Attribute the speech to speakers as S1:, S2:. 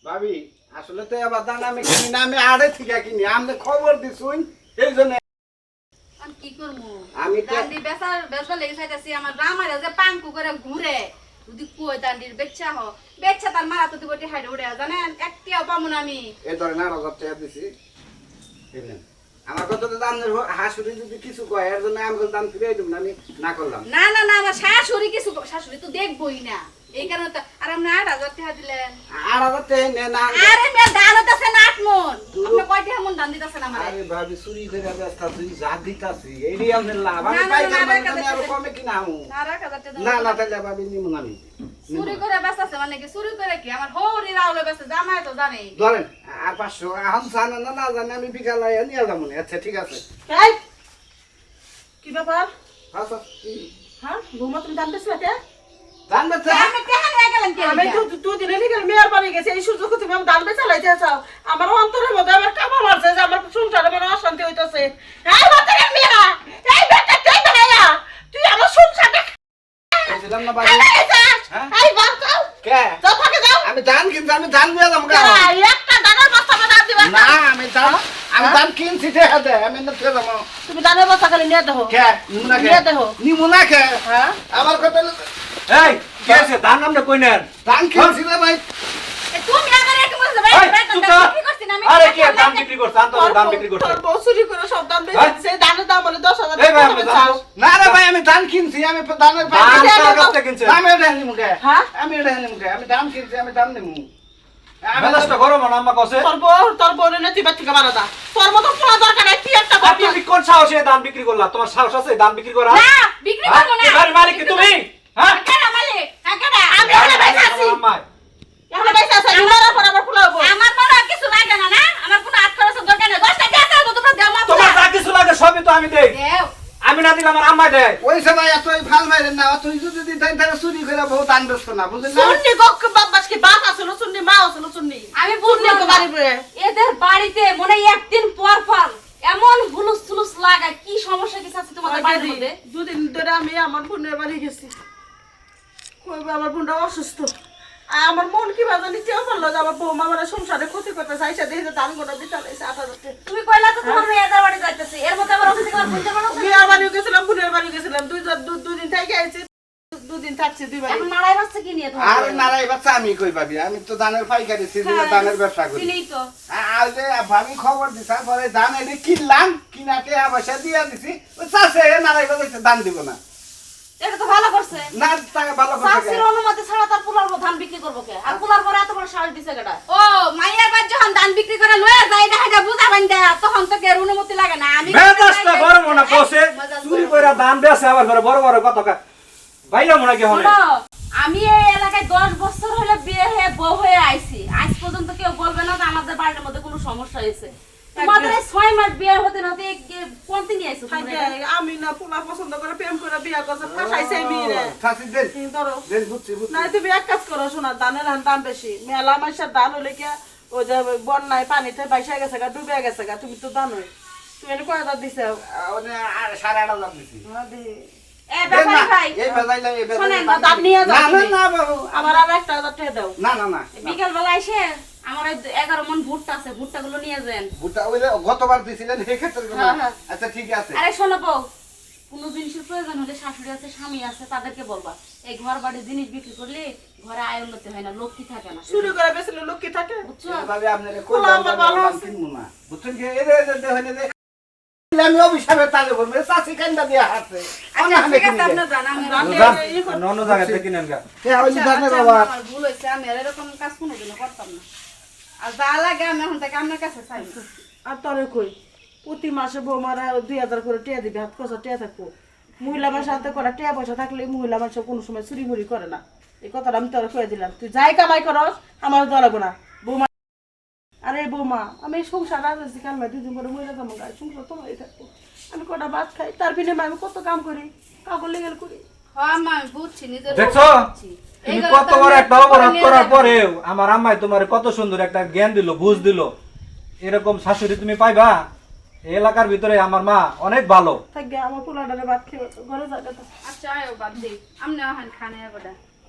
S1: ভাবি আসলে তো আবার দান আমি কিনি না, আমি আড়ে থেকে কিনি। আপনি খবর দিছুন এই জন্য
S2: আমি কি করবো?
S1: আমি তো
S2: দান্ডি বেচা লেগে চাইতেছি। আমার রামারে যে পাঙ্কু করে ঘুরে যদি কই দান্ডির বেচা তার মারা তো দিব হাইডে উড়ে জানেন একটিও পাবো না আমি।
S1: এই ধরে না রাজার টাকা দিছি এই নেন। আমার কথা তো দাম হাসুরি যদি কিছু কয় এর জন্য আমি দাম ফিরিয়ে দেব না, আমি না করলাম।
S2: না আমার শাশুড়ি তো দেখবই না, এই কারণে তো। আর আপনি 8,000 টাকা দিলেন।
S1: 8,000 টাকা নেন না।
S2: আরে মে দান হইতাছে না 8 মন। আপনি কয় টাকা মন দান দিতেছেন আমারে?
S1: আরে ভাবি চুরি করে ব্যস্ত তুই যা দিতাছি এইডি আমাদের লাভ। আমি পাইকার মানে আর কমে কিনা আমু
S2: না 1,000 টাকা
S1: না না তাহলে ভাবি নিমু না আমি।
S2: চুরি করে বেচতাছে মানে কি? চুরি করে কি আমার হৌরি রাউলে বেচতে জামাই তো জানে।
S1: ধরেন আর 500 এখন জানা না না জানে আমি বিকালে নিয়ে যাবো না। আচ্ছা ঠিক আছে।
S3: এই কি ব্যাপার?
S1: আচ্ছা
S3: হ্যাঁ বৌমা তুমি দাম দিছিলে কে?
S1: দান বেচা
S2: আপনি টাকা নিয়ে গেলেন কে?
S3: আমি তুই দিনে লিখে মেয়ের বাড়ি গেছি এই সুযোগ তুমি আমি দাম বেচালাইতে চাও। আমার অন্তরের মধ্যে আমার কামা মারছে যে আমার সংসারে আমার অশান্তি হইতাছে। এই বাচ্চারা মেয়া এই বেটা তুই ভাইয়া তুই আমার সংসারটা
S1: বুঝলাম না ভাবি। হ্যাঁ
S3: এই বাচ্চা
S1: কে
S3: যাও থাকে যাও।
S1: আমি দান কিনছি, আমি দান নিয়ে যাবো গা।
S3: একটা দানার বস্তা দাম দিবা
S1: না আমি দান কিনছি টাকা দে আমি না তুই যাবো।
S3: তুমি দানের বস্তা খালি নিয়ে দেখো।
S1: কে নিমুনা কে
S3: নিয়ে দেখো।
S1: নিমুনা কে
S3: হ্যাঁ
S1: আমার কথা
S4: এই কি আছে দান নামটা কই নেন?
S1: দান কিনছি রে ভাই।
S2: তুমি আমার একটু বলতে ভাই
S4: এই, চুপ থাক।
S2: কি করছিস আমি?
S4: আরে কি দাম বিক্রি করছ? আনতো দাম বিক্রি করছ।
S3: তোর বউ চুরি করে সব দাম বেচেছে দানের দাম বলে 10,000
S4: এই ভাই আপনি
S3: টাকা।
S4: দাম
S1: না রে ভাই আমি দান কিনছি, আমি দানের
S4: দান
S1: পাইকারি
S4: কার কাছ থেকে কিনছেন?
S1: আমি এটা নিমু কে
S3: হ্যাঁ?
S1: আমি এটা নিমু কে আমি দান কিনছি, আমি দান নিমু।
S4: মেজাজটা গরম না আম্মা কসে?
S3: তোর বউ না তুই বাচ্চা বাড়া দা তোর মতো পোড়া দরকার নাই কি একটা
S4: আপনি কোন সাহসে দান বিক্রি করলা? তোমার সাহস আছে দান বিক্রি করা?
S2: না বিক্রি
S4: হ্যাঁ?
S2: করব না।
S4: এই বাড়ির মালিক কি তুমি? হ্যাঁ?
S2: কেন মালিক? কেন? আমি
S3: এখানে বাইসা আছি।
S4: আম্মাই।
S3: এখন বাইসা আছে ইমারা পর আবার ফুলাবো
S2: আমার মনে হয় কিছু লাগে না না? আমার কোনো হাত খরচের দরকার নেই। 10 টাকা আছে তো তোমরা দাও
S4: তোমার যা কিছু লাগে সবই তো আমি দেই।
S2: দেও।
S4: আমি না দিলে আমার আম্মা দেয়।
S1: ওই সময় এতই ভাল মাইরেন না, তুই যদি দেন তাহলে চুরি করে বহু দান বেচত না, বুঝলেন না?
S3: সুন্নি গক বাবাস কি বাপ আসলো সুন্নি মা আসলো সুন্নি
S2: আমি
S3: সুন্নি
S2: বুঝলাম
S3: কো
S2: না।
S3: বাড়ি পড়ে
S2: এদের বাড়িতে মনে হয় একদিন পর এমন হুলুস লাগায়। কি সমস্যা কি আছে তোমাদের বাড়ির মধ্যে?
S3: দুদিন ধরে আমি আমার বোনের বাড়ি গেছি কইবে আমার বোনটা অসুস্থ আর আমার মন কি বাজানি কেউ বললো যে আমার বৌমা আমার সংসারে ক্ষতি করতে চাইছে দেখে দান গোটা দিতে লাইছে 8,000
S2: তুমি কইলা তো তোমার মেয়েদের বাড়ি যাইতেছে, এর মধ্যে আবার অফিসে কাজ করতে পারো না?
S3: বিয়ার বাড়ি গেছিলাম বোনের বাড়ি গেছিলাম দুদিন থেকে আইছি দুদিন থাকছি দুই বাড়ি
S2: এখন নাড়াই বাচ্চা কি নিয়ে তোমার?
S1: আর নারাই বাচ্চা আমি কই পাবি, আমি তো দানের পাইকারি সিজনে দানের ব্যবসা করি।
S2: চিনিই তো।
S1: আর যে আমি খবর দিছা পরে দান এনে কিনলাম, কিনাকে আবাসা দিয়া দিছি, ওই চাষে নারাই বাজাইছে দান দিব না।
S2: এটা তো ভালো করছে।
S1: না টাকা ভালো করে
S2: শাশুড়ির অনুমতি ছাড়া তার পুলার ধান বিক্রি করবো কে? আর পুলার পরে এত বড় সাহস দিছে কেডা? ও মাইয়ার বাদ যখন ধান বিক্রি করে লয়ে যায় দেখা বুঝা বান্ধা তখন তো এর অনুমতি লাগে না। আমি
S4: মেজাজটা গরম না কসে? চুরি কইরা দান বেচে আবার ঘরে বড় বড় কথা ভাইরা মনে কি হনে?
S2: শোনো, আমি এই এলাকায় 10 বছর হলো বিয়ে হয়ে বউ হয়ে আইছি। আজ পর্যন্ত কেউ বলবে না যে আমাদের বাড়ির মধ্যে কোনো সমস্যা হয়েছে। তোমাদের এই 6 মাস বিয়ে হতে হতে কোন দিন আইছো তোমরা?
S3: আমি না পোলা পছন্দ করে প্রেম করে বিয়া করছে ফাঁসাইছে মেয়েরে
S1: শাসি দেন
S3: ধরো
S1: দেন বুঝছি বুঝছি।
S3: না তুমি এক কাজ করো শোনা দানের দাম বেশি মেলা মাসের দান হলে কি ওই যে বন্যায় পানিতে বাইসা গেছে গা ডুবে গেছে গা তুমি তো জানোই তুমি এনে কয়টা দিছে
S1: ওনে আর 8,500 দিছি।
S2: এ
S1: দেন না,
S2: ব্যাপারী ভাই,
S1: এই বেজাইলে এই
S2: শোনেন,
S1: বেজাইলে
S3: দাম নিয়ে যাও
S1: না না
S3: তুমি।
S1: না বাবু
S3: আমার আর 1,000 টাকা দাও
S1: না না না
S2: বিকেল বেলা এসে আমার ওই 11 মন ভুট্টা আছে, ভুট্টাগুলো নিয়ে যান।
S1: বুটা ওই যে গতবার দিছিলেন সেই ক্ষেত্রে কোনো-
S2: হ্যাঁ, হ্যাঁ।
S1: আচ্ছা ঠিক আছে।
S2: আরে শোনো বউ, কোনো জিনিসের প্রয়োজন হলে শাশুড়ি আছে স্বামী আছে তাদেরকে বলবা। এই ঘর বাড়ির জিনিস বিক্রি করলে ঘরে আয় উন্নতি হয় না, লক্ষ্মী থাকে না,
S3: শুরু করে বেসলে লোক কি থাকে
S2: বুঝছো?
S1: এভাবে আপনারে
S3: খোলা
S1: কইলাম
S3: আমার
S1: আমি
S3: ভালো
S1: দাম
S3: আছে।
S1: কিনবো না। বুঝছেন কি এই যে হইলে যে আমি অভিশাপে তালে বলবো চাচি কান্দা দিয়া হাতে
S2: আচ্ছা ঠিক আছে, আপনার জান আমি
S4: অন্য জায়গা থেকে কিনেন গা।
S1: কে হইল জানে
S2: আচ্ছা,
S1: বাবা
S2: আমার ভুল হয়েছে, আমি আর এরকম কাজ কোনোদিনও করতাম না। আর যা লাগে আমি এখন থেকে আপনার কাছে চাই।
S3: আর তরে কই প্রতি মাসে বৌমারা 2,000 করে টিয়া দিবে হাত কষা টিয়া থাকবো মহিলা মানুষের হাতে করে টিয়া পয়সা থাকলে মহিলা মানুষ কোনো সময় চুরি মুড়ি করে না এই কথাটা আমি তোরা কয়ে দিলাম তুই যাই কামাই করস আমার দলাবো না বৌমা আরে বৌমা আমি এই সংসার রাজেছি কাল মাই 2 দিন করে মহিলা যাবো গায়ে সংসার তোমারই থাকবো আমি কটা ভাত খাই তার বিনিময়ে আমি কত কাম করি কাপড় লেগেল করি
S2: হ্যাঁ মা আমি বুঝছি, নিজের
S4: দেখছো
S2: বুঝছি।
S4: তুমি
S2: এইগুলো
S4: কত
S2: তো
S4: বড়
S2: আমি
S4: একটা
S2: করে
S4: অপরাধ
S2: নিয়ে
S4: করার
S2: যাবো।
S4: পরেও আমার আম্মাই তোমার কত সুন্দর একটা জ্ঞান দিল, বুঝ দিল। এরকম শাশুড়ি তুমি পাইবা? এই এলাকার ভিতরে আমার মা অনেক ভালো।
S3: থাকবে আমার পোলাটারে ভাত খেয়ে ঘরে যাবে
S2: আচ্ছা আয়ো বাদ দিই, আপনি এখন খানে এবার